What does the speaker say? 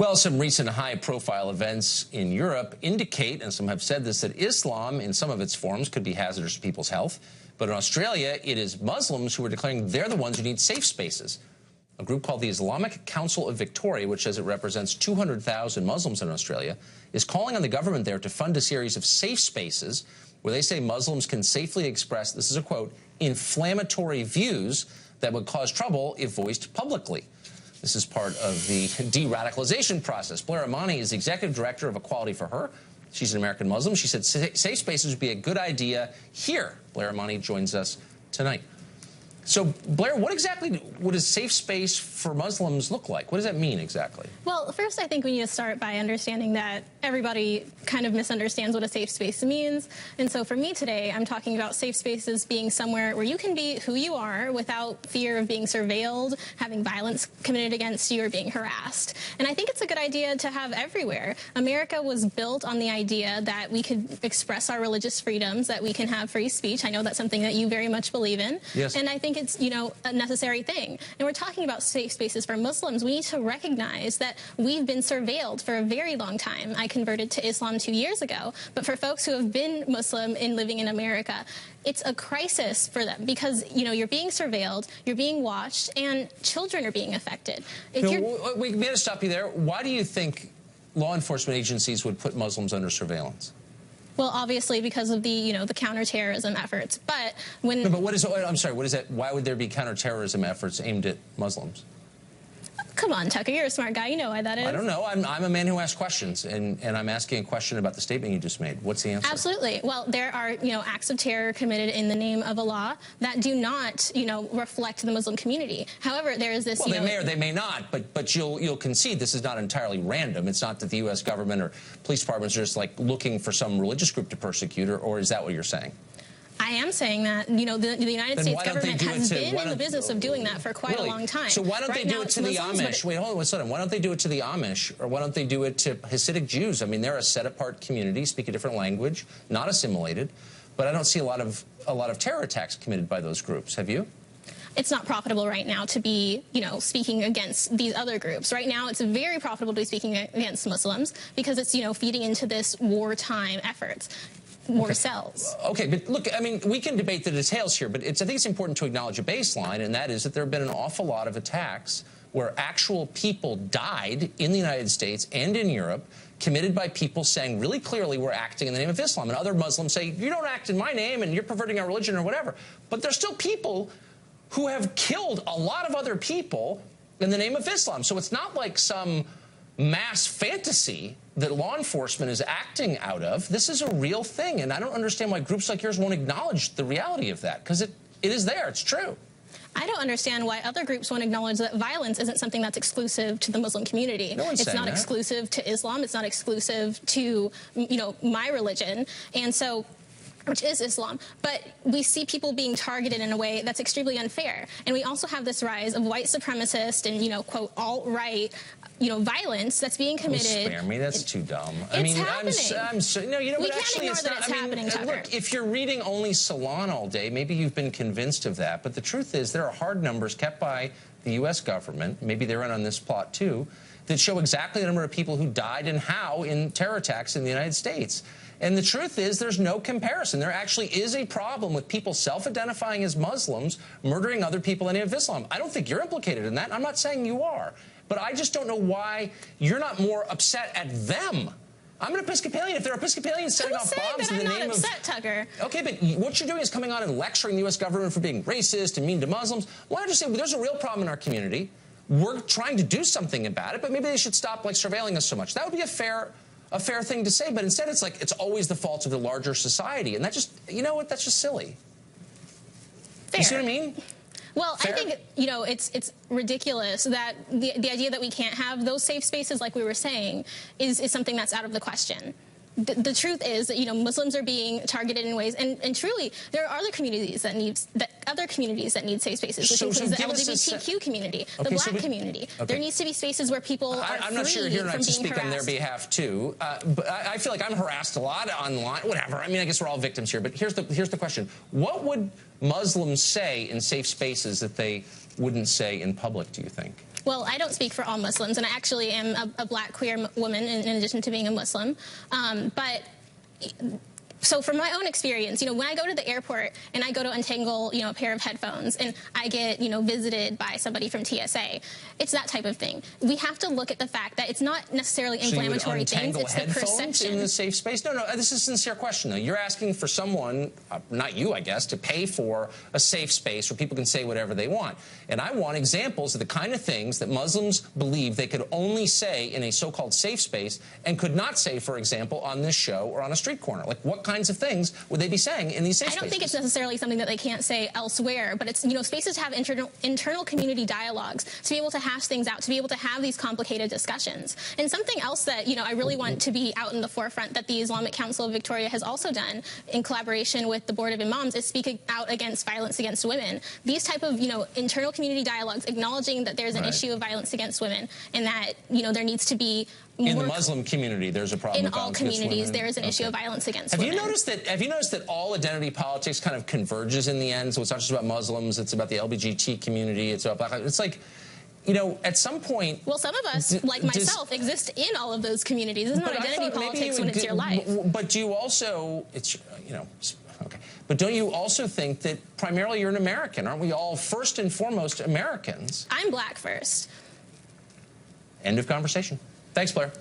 Well, some recent high-profile events in Europe indicate, and some have said this, that Islam in some of its forms could be hazardous to people's health. But in Australia, it is Muslims who are declaring they're the ones who need safe spaces. A group called the Islamic Council of Victoria, which says it represents 200,000 Muslims in Australia, is calling on the government there to fund a series of safe spaces where they say Muslims can safely express, this is a quote, inflammatory views that would cause trouble if voiced publicly. This is part of the de-radicalization process. Blair Imani is the executive director of Equality for Her. She's an American Muslim. She said safe spaces would be a good idea here. Blair Imani joins us tonight. So, Blair, what exactly would a safe space for Muslims look like? What does that mean exactly? Well, first, I think we need to start by understanding that everybody kind of misunderstands what a safe space means. And so for me today, I'm talking about safe spaces being somewhere where you can be who you are without fear of being surveilled, having violence committed against you, or being harassed. And I think it's a good idea to have everywhere. America was built on the idea that we could express our religious freedoms, that we can have free speech. I know that's something that you very much believe in. Yes. And I think it's, you know, a necessary thing. And we're talking about safe spaces for Muslims. We need to recognize that we've been surveilled for a very long time. I converted to Islam 2 years ago, but for folks who have been Muslim and living in America, it's a crisis for them because, you know, you're being surveilled, you're being watched, and children are being affected. We got to stop you there. Why do you think law enforcement agencies would put Muslims under surveillance? Well, obviously because of the, you know, the counterterrorism efforts. But when... No, but what is, I'm sorry, what is that? Why would there be counterterrorism efforts aimed at Muslims? Come on, Tucker, you're a smart guy. You know why that is. I don't know. I'm a man who asks questions, and I'm asking a question about the statement you just made. What's the answer? Absolutely. Well, there are, you know, acts of terror committed in the name of Allah that do not, you know, reflect the Muslim community. However, there is this, well, they may or they may not, but you'll concede this is not entirely random. It's not that the U.S. government or police departments are just, like, looking for some religious group to persecute, or is that what you're saying? I am saying that, you know, the United States government has been in the business of doing that for quite a long time. So why don't they do it to the Amish? Wait, hold on one second. Why don't they do it to the Amish, or why don't they do it to Hasidic Jews? I mean, they're a set-apart community, speak a different language, not assimilated, but I don't see a lot of terror attacks committed by those groups. Have you? It's not profitable right now to be, you know, speaking against these other groups. Right now, it's very profitable to be speaking against Muslims because it's, you know, feeding into this wartime efforts. More cells. Okay, but look, I mean, we can debate the details here, but I think it's important to acknowledge a baseline, and that is that there have been an awful lot of attacks where actual people died in the United States and in Europe, committed by people saying really clearly we're acting in the name of Islam. And other Muslims say, you don't act in my name and you're perverting our religion or whatever. But there's still people who have killed a lot of other people in the name of Islam. So it's not like some mass fantasy that law enforcement is acting out of. This is a real thing, and I don't understand why groups like yours won't acknowledge the reality of that, because it is there. It's true. I don't understand why other groups won't acknowledge that violence isn't something that's exclusive to the Muslim community. No one's saying not that. Exclusive to Islam. It's not exclusive to, you know, my religion. And so, which is Islam, but we see people being targeted in a way that's extremely unfair. And we also have this rise of white supremacist and, you know, quote, alt-right, you know, violence that's being committed. Oh, spare me, that's too dumb. I mean, I'm so, no, you know, we but can't actually, ignore that it's happening, Tucker. Look, if you're reading only Salon all day, maybe you've been convinced of that. But the truth is, there are hard numbers kept by the U.S. government, maybe they're in on this plot too, that show exactly the number of people who died and how in terror attacks in the United States. And the truth is, there's no comparison. There actually is a problem with people self-identifying as Muslims murdering other people in the name of Islam. I don't think you're implicated in that. I'm not saying you are. But I just don't know why you're not more upset at them. I'm an Episcopalian. If they're Episcopalians setting off bombs in the name of... I'm not upset, Tucker. Okay, but what you're doing is coming on and lecturing the U.S. government for being racist and mean to Muslims. Why don't you say, well, there's a real problem in our community. We're trying to do something about it, but maybe they should stop, like, surveilling us so much. That would be a fair thing to say, but instead it's like it's always the fault of the larger society, and that just, you know what, that's just silly. Fair. You see what I mean? Well, Fair? I think, you know, it's ridiculous that the idea that we can't have those safe spaces, like we were saying, is something that's out of the question. The truth is that, you know, Muslims are being targeted in ways, and truly, there are other communities that need safe spaces, which includes the LGBTQ community, the Black community. Okay. There needs to be spaces where people are free from being harassed. I'm not sure you're not to speak on their behalf too, but I feel like I'm harassed a lot online. Whatever. I mean, I guess we're all victims here. But here's the question: what would Muslims say in safe spaces that they wouldn't say in public? Do you think? Well, I don't speak for all Muslims, and I actually am a black queer woman in addition to being a Muslim. So from my own experience, when I go to the airport and I go to untangle, a pair of headphones and I get, visited by somebody from TSA, it's that type of thing. We have to look at the fact that it's not necessarily inflammatory things, it's the perception. In the safe space? No, this is a sincere question, though. You're asking for someone, not you, I guess, to pay for a safe space where people can say whatever they want. And I want examples of the kind of things that Muslims believe they could only say in a so-called safe space and could not say, for example, on this show or on a street corner. Like, what kinds of things would they be saying in these safe spaces? I don't think it's necessarily something that they can't say elsewhere, but it's, spaces to have internal community dialogues, to be able to hash things out, to be able to have these complicated discussions. And something else that, I really want to be out in the forefront that the Islamic Council of Victoria has also done in collaboration with the Board of Imams is speaking out against violence against women. These type of, internal community dialogues, acknowledging that there's an issue of violence against women and that, there needs to be in the Muslim community, there's a problem. In all communities, there is an issue of violence against women. Have you noticed that all identity politics kind of converges in the end? So it's not just about Muslims; it's about the LGBT community. It's about black. It's like, at some point. Well, some of us, like myself, exist in all of those communities. It's not identity politics when it's your life. But do you also? It's okay. But don't you also think that primarily you're an American? Aren't we all first and foremost Americans? I'm black first. End of conversation. Thanks, Blair.